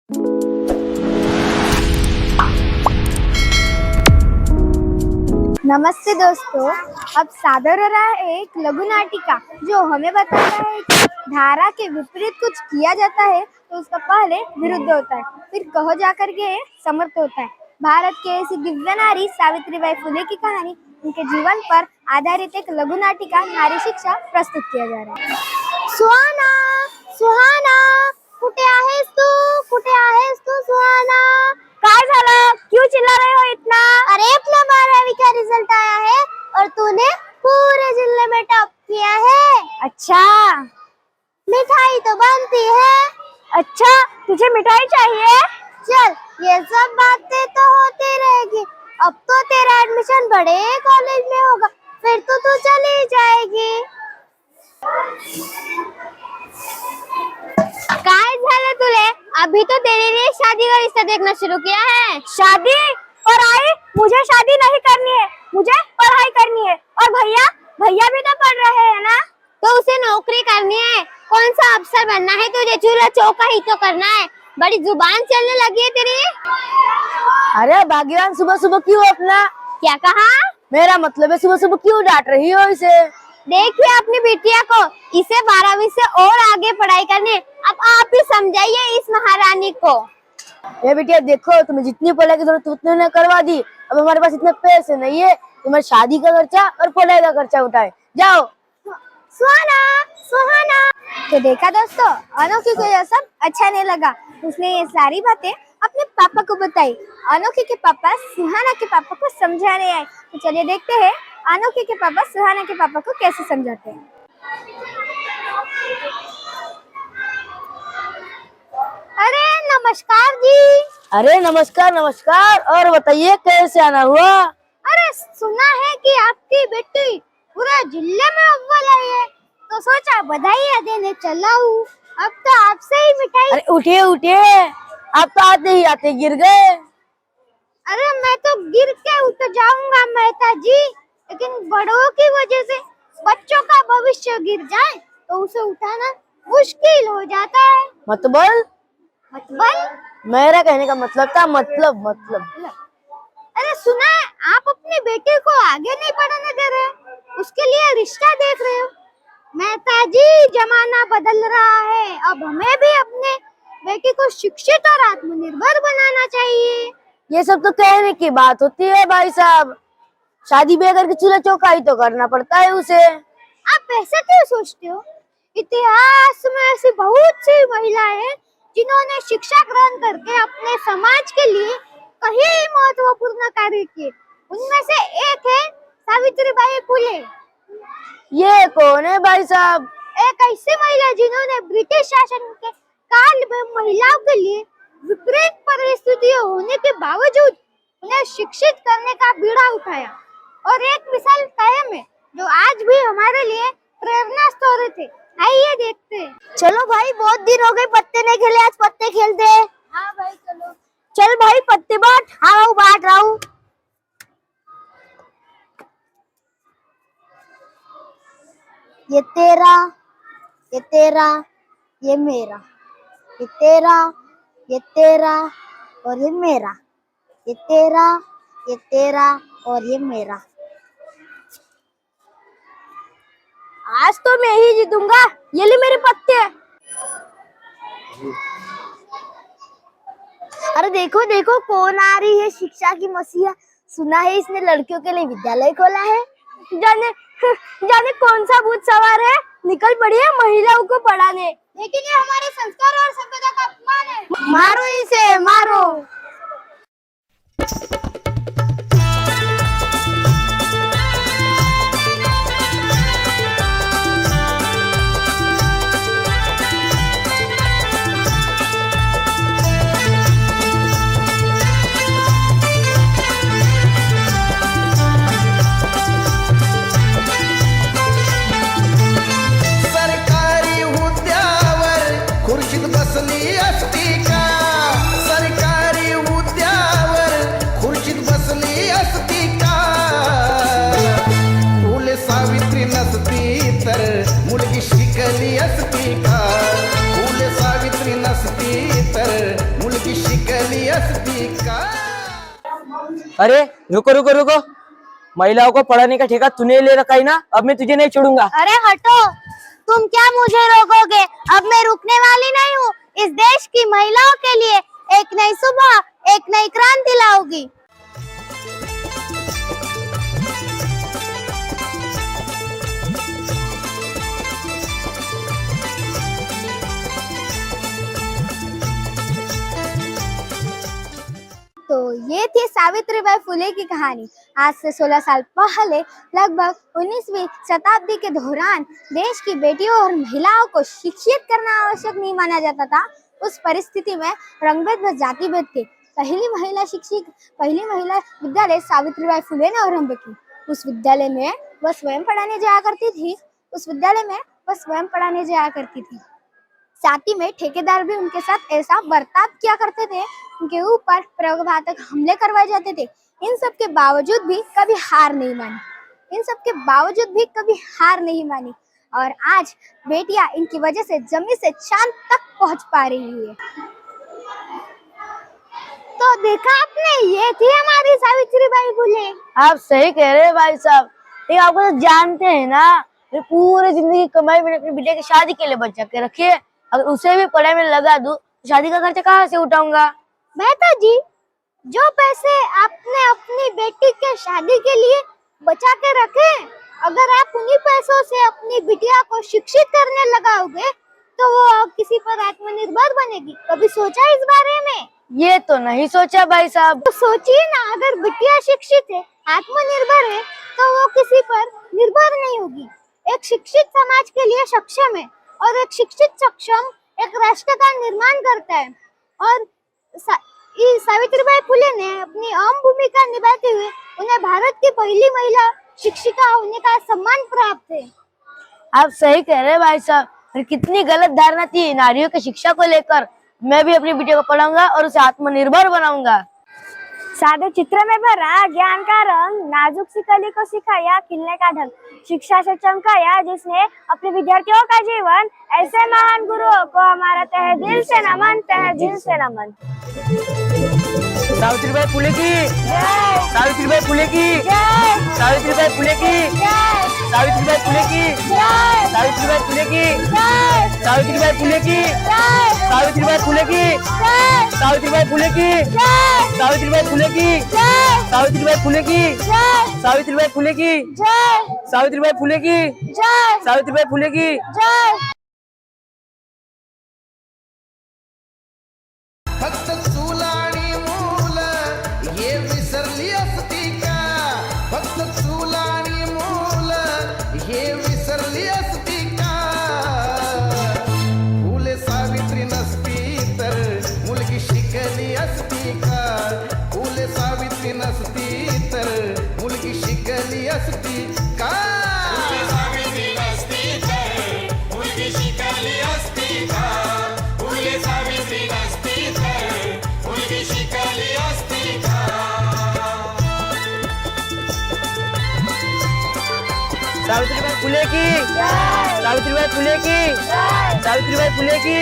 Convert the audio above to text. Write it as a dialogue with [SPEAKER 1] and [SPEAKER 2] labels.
[SPEAKER 1] नमस्ते दोस्तों, अब सादर हो रहा है एक लघु नाटिका जो हमें बताता है कि धारा के विपरीत कुछ किया जाता है तो उसका पहले विरुद्ध होता है, फिर कहो जाकर के समर्थ होता है। भारत के ऐसी दिव्य नारी सावित्रीबाई फुले की कहानी, उनके जीवन पर आधारित एक लघु नाटिका नारी शिक्षा प्रस्तुत किया जा रहा है। सुहाना, सुहाना, कुठे आहेस तू, कुठे आहेस तू सुहाना? काय झालं, क्यों चिल्ला रहे हो इतना? अरे अपना 12वीं का रिजल्ट आया है और तूने पूरे जिले में टॉप किया है। अच्छा, मिठाई तो बनती है। अच्छा, तुझे मिठाई चाहिए? चल, ये सब बातें तो होती रहेगी। अब तो तेरा एडमिशन बड़े कॉलेज में होगा, फिर तो तू चली जाएगी। काय झालं तुले? अभी तो तेरे लिए शादी का रिश्ता देखना शुरू किया है। शादी? पढ़ाई? मुझे शादी नहीं करनी है, मुझे पढ़ाई करनी है। और भैया, भैया भी तो पढ़ रहे हैं ना? तो उसे नौकरी करनी है। कौन सा अफसर बनना है तुझे? चूल्हा चौका ही तो करना है। बड़ी जुबान चलने लगी है तेरी।
[SPEAKER 2] अरे भाग्यवान, सुबह सुबह क्यों अपना?
[SPEAKER 1] क्या कहा?
[SPEAKER 2] मेरा मतलब है सुबह सुबह क्यों डांट रही हो इसे?
[SPEAKER 1] देखिए अपनी बिटिया को, इसे 12वीं से और आगे पढ़ाई करनी। अब आप ही समझाइए इस महारानी को।
[SPEAKER 2] ये बिटिया देखो, तुम्हें जितनी पढ़ाई की जरूरत उतने ने करवा दी। अब हमारे पास इतने पैसे नहीं है तुम्हारी शादी का खर्चा और पढ़ाई का खर्चा उठाए। जाओ।
[SPEAKER 1] सुहाना, सुहाना। तो देखा दोस्तों, अनोखी को यह सब अच्छा नहीं लगा। उसने ये सारी बातें अपने पापा को बताई। अनोखी के पापा सुहाना के पापा को समझाने आए। तो चलिए देखते हैं अनोखी के पापा सुहाना के पापा को कैसे समझाते हैं। अरे नमस्कार जी।
[SPEAKER 2] अरे नमस्कार नमस्कार, और बताइए कैसे आना हुआ?
[SPEAKER 1] अरे सुना है कि आपकी बेटी पूरे जिले में अव्वल आई है, तो सोचा बधाई देने चला हूँ। अब तो आपसे ही मिठाई।
[SPEAKER 2] अरे उठिए उठिए, आप तो आते ही आते गिर गए।
[SPEAKER 1] अरे मैं तो गिर के उतर जाऊंगा मेहता जी, लेकिन बड़ों की वजह से बच्चों का भविष्य गिर जाए तो उसे उठाना मुश्किल हो जाता है।
[SPEAKER 2] मतबल?
[SPEAKER 1] मतलब?
[SPEAKER 2] मेरा कहने का मतलब था मतलब।
[SPEAKER 1] अरे सुना है आप अपनी बेटी को आगे नहीं बढ़ने दे रहे, उसके लिए रिश्ता देख रहे हो। मेहता जी, जमाना बदल रहा है, अब हमें भी अपने बेटी को शिक्षित और आत्मनिर्भर बनाना चाहिए।
[SPEAKER 2] ये सब तो कहने की बात होती है भाई साहब, शादी ब्याह करके चूल्हा चौका ही तो करना पड़ता है उसे।
[SPEAKER 1] आप ऐसा क्यों सोचते हो? इतिहास में ऐसी बहुत सी महिलाएं हैं जिन्होंने शिक्षा ग्रहण करके अपने समाज के लिए कई महत्वपूर्ण कार्य किए। उनमें से एक है सावित्रीबाई फुले।
[SPEAKER 2] ये कौन है भाई साहब?
[SPEAKER 1] एक ऐसी महिला जिन्होंने ब्रिटिश शासन के काल में महिलाओं के लिए विपरीत परिस्थितियां होने के बावजूद उन्हें शिक्षित करने का बीड़ा उठाया और एक मिसाल कायम है जो आज भी हमारे लिए प्रेरणा स्रोत है। आइए देखते हैं। चलो भाई, बहुत दिन हो गए पत्ते नहीं खेले, आज पत्ते खेलते हैं। हाँ भाई चलो। चल भाई पत्ते बांट। हाँ बांट रहा हूँ। ये तेरा, ये तेरा, ये मेरा, ये तेरा, ये तेरा और ये मेरा, ये तेरा, ये तेरा और ये मेरा। आज तो मैं ही जीतूंगा। ये ले मेरे पत्ते। अरे देखो देखो कौन आ रही है, शिक्षा की मसीहा। सुना है इसने लड़कियों के लिए विद्यालय खोला है। जाने जाने कौन सा भूत सवार है, निकल पड़ी है महिलाओं को पढ़ाने। लेकिन ये हमारे संस्कार और सभ्यता का अपमान है। मारो इसे, मारो।
[SPEAKER 3] सरकारी हुद्द्यावर खुर्चीत बसली असती का? सरकारी असती का?
[SPEAKER 4] अरे रुको रुको रुको, महिलाओं को पढ़ाने का ठेका तूने ले रखा है ना, अब मैं तुझे नहीं छोड़ूंगा।
[SPEAKER 1] अरे हटो, तुम क्या मुझे रोकोगे? अब मैं रुकने वाली नहीं हूँ। इस देश की महिलाओं के लिए एक नई सुबह, एक नई क्रांति लाऊंगी। तो ये थी सावित्रीबाई फुले की कहानी। आज से 16 साल पहले लगभग 19वीं शताब्दी के दौरान देश की बेटियों और महिलाओं को शिक्षित करना आवश्यक नहीं माना जाता था। उस परिस्थिति में रंगभेद व जाति भेद थे। पहली महिला विद्यालय सावित्रीबाई फुले ने आरंभ की। उस विद्यालय में वह स्वयं पढ़ाने जाया करती थी। साथ ही में ठेकेदार भी उनके साथ ऐसा बर्ताव किया करते थे, उनके ऊपर प्रयोगघातक हमले करवाए जाते थे। इन सब के बावजूद भी कभी हार नहीं मानी और आज बेटियां इनकी वजह से जमीन से चांद तक पहुंच पा रही है। तो देखा आपने, ये थी हमारी सावित्रीबाई फुले।
[SPEAKER 2] आप सही कह रहे हैं भाई साहब, लेकिन आपको तो जानते हैं ना, ये पूरी जिंदगी कमाई मैंने अपनी बिटिया की शादी के लिए बचा के रखी है। अगर उसे भी पढ़ाई में लगा दूं तो शादी का खर्चा कहाँ से उठाऊंगा?
[SPEAKER 1] मेहता जी, जो पैसे आपने अपनी बेटी के शादी के लिए बचा के रखे, अगर आप उन्हीं पैसों से अपनी बिटिया को शिक्षित करने लगाओगे तो वो किसी पर आत्मनिर्भर बनेगी। कभी सोचा इस बारे में?
[SPEAKER 2] ये तो नहीं सोचा भाई साहब।
[SPEAKER 1] तो सोचिए ना, अगर बिटिया शिक्षित है, आत्मनिर्भर है, तो वो किसी पर निर्भर नहीं होगी। एक शिक्षित समाज के लिए सक्षम है और एक शिक्षित सक्षम एक राष्ट्र का निर्माण करता है। और सावित्रीबाई फुले ने अपनी अहम भूमिका निभाते हुए उन्हें भारत की पहली महिला शिक्षिका होने का सम्मान प्राप्त है।
[SPEAKER 2] आप सही कह रहे हैं भाई साहब, और कितनी गलत धारणा थी नारियों की शिक्षा को लेकर। मैं भी अपनी बिटिया को पढ़ाऊंगा और उसे आत्मनिर्भर बनाऊंगा।
[SPEAKER 1] सादे चित्र में भरा ज्ञान का रंग, नाजुक सी कली को सिखाया खिलने का ढंग, शिक्षा से चमकाया जिसने अपने विद्यार्थियों का जीवन। ऐसे महान गुरुओं को हमारा तहे दिल से नमन।
[SPEAKER 4] सावित्रीबाई फुले की, सावित्रीबाई फुले की, सावित्रीबाई फुले की, सावित्रीबाई फुले की, सावित्रीबाई फुले की, सावित्रीबाई फुले की, सावित्रीबाई फुले की, सावित्रीबाई फुले की, सावित्रीबाई फुले की, सावित्रीबाई फुले की, सावित्रीबाई फुले की, सावित्रीबाई फुले की, सावित्रीबाई फुले की।
[SPEAKER 3] फक्त चूल आणि मूल हे विसरली असती का? फक्त चूल आणि मूल हे विसरली असती का? फुले सावित्री नसती तर मुलगी शिकली असती का? फुले सावित्री नसती तर मुलगी शिकली असती का?
[SPEAKER 4] सावित्रीबाई फुले की, सावित्रीबाई फुले की, सावित्रीबाई फुले की।